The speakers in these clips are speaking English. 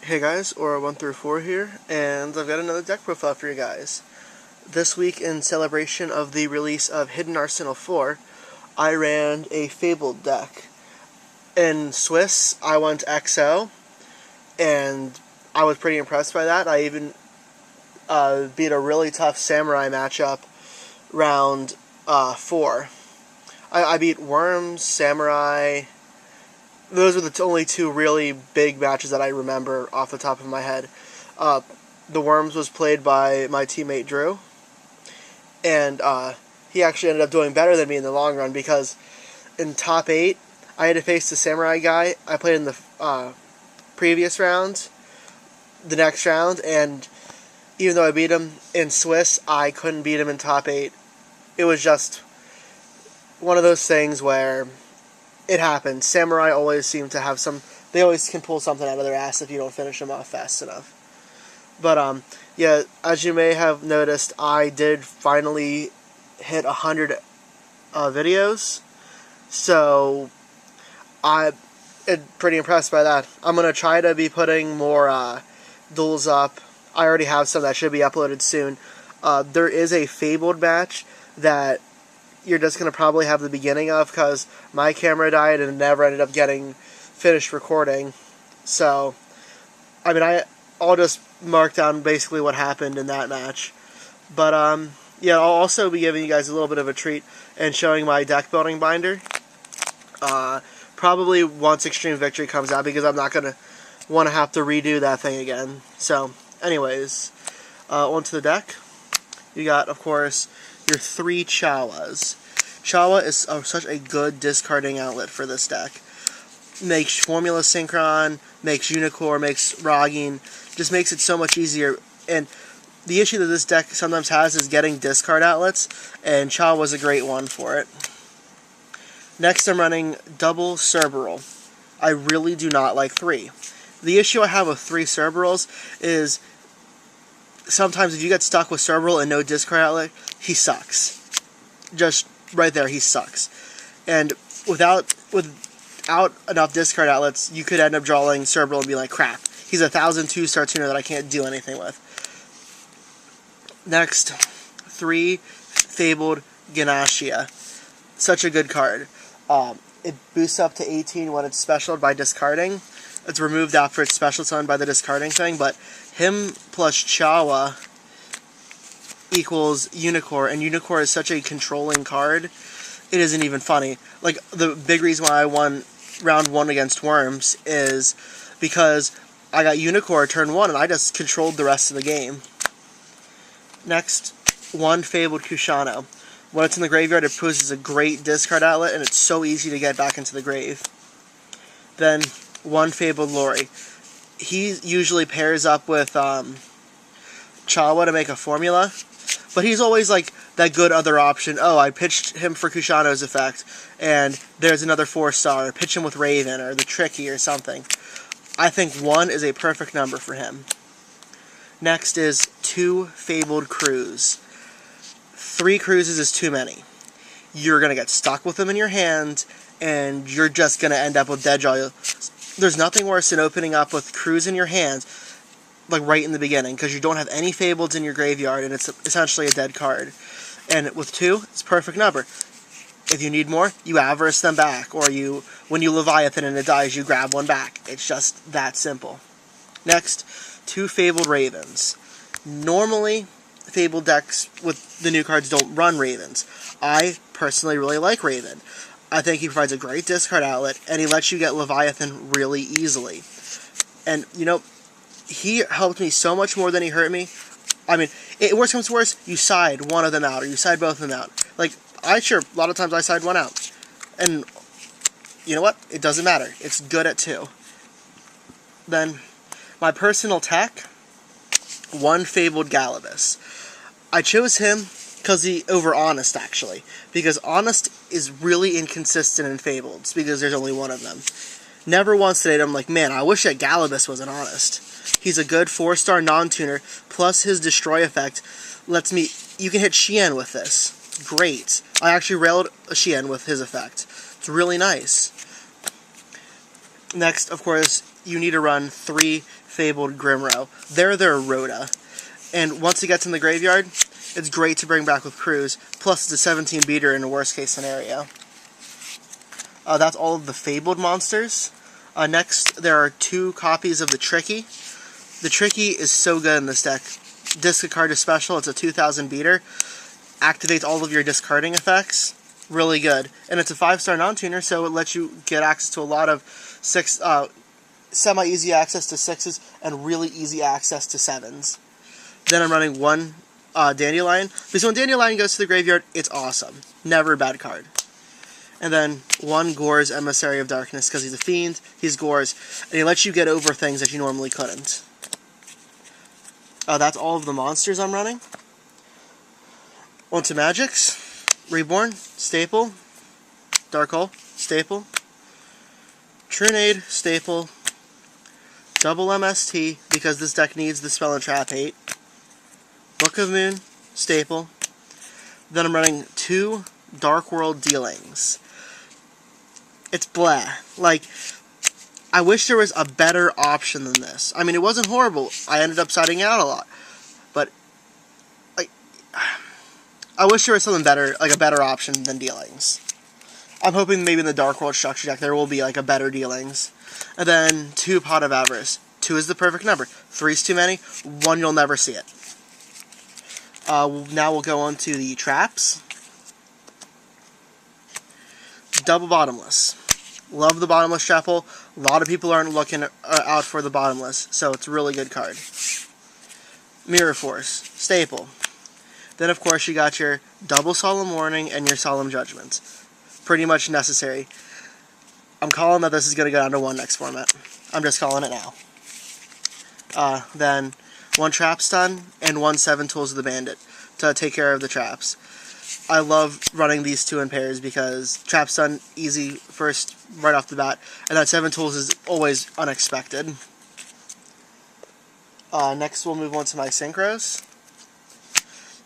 Hey guys, Aura 1 through 4 here, and I've got another deck profile for you guys. This week, in celebration of the release of Hidden Arsenal 4, I ran a Fabled deck. In Swiss, I went XO, and I was pretty impressed by that. I even beat a really tough Samurai matchup round 4. I beat Worms, Samurai. Those were the only two really big matches that I remember off the top of my head. The Worms was played by my teammate Drew, and he actually ended up doing better than me in the long run because in top 8, I had to face the Samurai guy I played in the previous round, the next round, and even though I beat him in Swiss, I couldn't beat him in top 8. It was just one of those things where it happens. Samurai always seem to have they always can pull something out of their ass if you don't finish them off fast enough. But, yeah, as you may have noticed, I did finally hit 100 videos. So, I'm pretty impressed by that. I'm going to try to be putting more duels up. I already have some that should be uploaded soon. There is a Fabled match that you're just going to probably have the beginning of because my camera died and never ended up getting finished recording. So, I mean, I'll just mark down basically what happened in that match. But, yeah, I'll also be giving you guys a little bit of a treat and showing my deck building binder. Probably once Extreme Victory comes out because I'm not going to want to have to redo that thing again. So, anyways, onto the deck. You got, of course, your 3 Chawas. Chawa is such a good discarding outlet for this deck. Makes Formula Synchron, makes Unicorn, makes Ragin, just makes it so much easier. And the issue that this deck sometimes has is getting discard outlets, and Chawa was a great one for it. Next, I'm running double Cerberus. I really do not like 3. The issue I have with 3 Cerberus is sometimes if you get stuck with Cerberus and no discard outlet, he sucks. Just right there, he sucks. And without enough discard outlets, you could end up drawing Cerberus and be like, crap, he's a 1,000 2-star tuner that I can't do anything with. Next, 3 Fabled Ganashia. Such a good card. It boosts up to 18 when it's specialed by discarding. It's removed after it's special summoned by the discarding thing, but him plus Chawa equals Unicorn, and Unicorn is such a controlling card, it isn't even funny. Like, the big reason why I won round 1 against Worms is because I got Unicorn turn 1, and I just controlled the rest of the game. Next, 1 Fabled Kushano. When it's in the graveyard, it poses a great discard outlet, and it's so easy to get back into the grave. Then, 1 Fabled Lori. He usually pairs up with Chawa to make a formula, but he's always like that good other option. Oh, I pitched him for Kushano's effect, and there's another 4-star. Pitch him with Raven or the Tricky or something. I think 1 is a perfect number for him. Next is 2 Fabled Crews. 3 Cruises is too many. You're going to get stuck with them in your hand, and you're just going to end up with dead draw. There's nothing worse than opening up with Cruise in your hand, like right in the beginning, because you don't have any Fableds in your graveyard, and it's essentially a dead card. And with 2, it's a perfect number. If you need more, you Avarice them back, or when you Leviathan and it dies, you grab 1 back. It's just that simple. Next, 2 Fabled Ravens. Normally, Fabled decks with the new cards don't run Ravens. I personally really like Raven. I think he provides a great discard outlet, and he lets you get Leviathan really easily. And, you know, he helped me so much more than he hurt me. I mean, worst comes to worst, you side one of them out, or you side both of them out. Like, a lot of times I side 1 out. And, you know what? It doesn't matter. It's good at 2. Then, my personal tech, 1 Fabled Galibus. I chose him over Honest, actually. Because Honest is really inconsistent in Fableds, because there's only 1 of them. Never once today I'm like, man, I wish that Galibus was an Honest. He's a good 4-star non-tuner, plus his Destroy effect lets me... You can hit Shien with this. Great. I actually railed Shien with his effect. It's really nice. Next, of course, you need to run 3 Fabled Grimro. They're their Rhoda. And once it gets in the graveyard, it's great to bring back with crews. Plus, it's a 17 beater in a worst case scenario. That's all of the Fabled monsters. Next, there are 2 copies of the Tricky. The Tricky is so good in this deck. Discard is special. It's a 2000 beater. Activates all of your discarding effects. Really good. And it's a 5-star non-tuner, so it lets you get access to a lot of semi-easy access to 6s and really easy access to 7s. Then I'm running 1 Dandelion, because when Dandelion goes to the graveyard, it's awesome. Never a bad card. And then 1 Gore's Emissary of Darkness, because he's a fiend, he's Gore's, and he lets you get over things that you normally couldn't. That's all of the monsters I'm running. On to Magics. Reborn, staple. Dark Hole, staple. Trunade, staple. Double MST, because this deck needs the Spell and Trap 8. Book of Moon, staple. Then I'm running 2 Dark World Dealings. It's blah. Like, I wish there was a better option than this. I mean, it wasn't horrible. I ended up siding out a lot. But, like, I wish there was something better, like a better option than Dealings. I'm hoping maybe in the Dark World structure deck there will be, like, a better Dealings. And then 2 Pot of Avarice. 2 is the perfect number. 3's too many. 1, you'll never see it. Now we'll go on to the traps. Double Bottomless. Love the Bottomless trap hole. A lot of people aren't looking out for the Bottomless, so it's a really good card. Mirror Force. Staple. Then, of course, you got your double Solemn Warning and your Solemn Judgment. Pretty much necessary. I'm calling that this is going to go down to 1 next format. I'm just calling it now. Then 1 Trap Stun and 1 7 Tools of the Bandit to take care of the traps. I love running these 2 in pairs because Trap Stun, easy first, right off the bat, and that 7 Tools is always unexpected. Next we'll move on to my Synchros.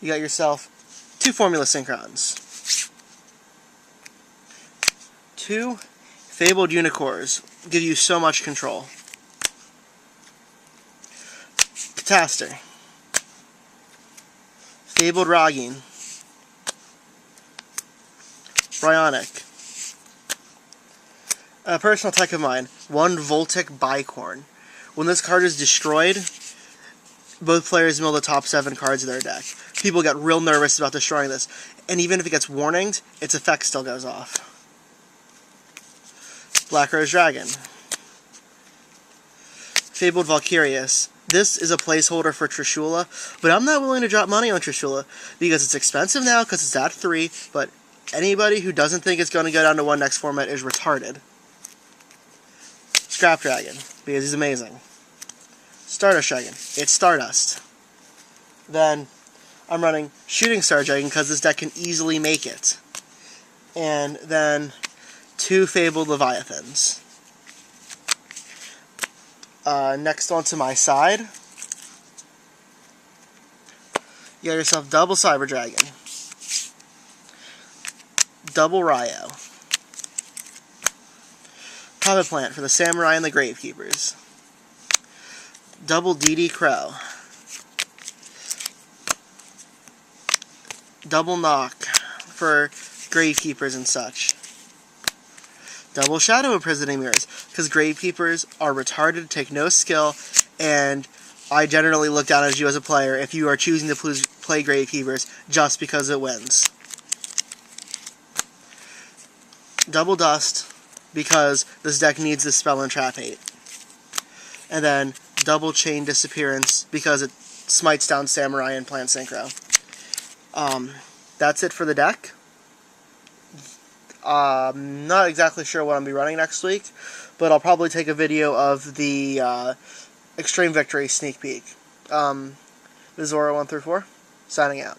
You got yourself 2 Formula Synchrons. 2 Fabled Unicorns. Give you so much control. Cataster. Fabled Ragin. Bryonic. A personal tech of mine, 1 Voltic Bicorn. When this card is destroyed, both players mill the top 7 cards of their deck. People get real nervous about destroying this, and even if it gets warninged, its effect still goes off. Black Rose Dragon. Fabled Valkyrius. This is a placeholder for Trishula, but I'm not willing to drop money on Trishula because it's expensive now because it's at 3, but anybody who doesn't think it's going to go down to 1 next format is retarded. Scrap Dragon, because he's amazing. Stardust Dragon. It's Stardust. Then I'm running Shooting Star Dragon because this deck can easily make it. And then 2 Fabled Leviathans. Next onto my side, you got yourself double Cyber Dragon, double Ryo, Puppet Plant for the Samurai and the Gravekeepers, double DD Crow, double Knock for Gravekeepers and such. Double Shadow Imprisoning Mirrors, because Gravekeepers are retarded, take no skill, and I generally look down at you as a player if you are choosing to play Gravekeepers just because it wins. Double Dust, because this deck needs the Spell and Trap 8. And then double Chain Disappearance, because it smites down Samurai and Plant Synchro. That's it for the deck. Not exactly sure what I'm going to be running next week, but I'll probably take a video of the Extreme Victory sneak peek. This is Zora1 through 4, signing out.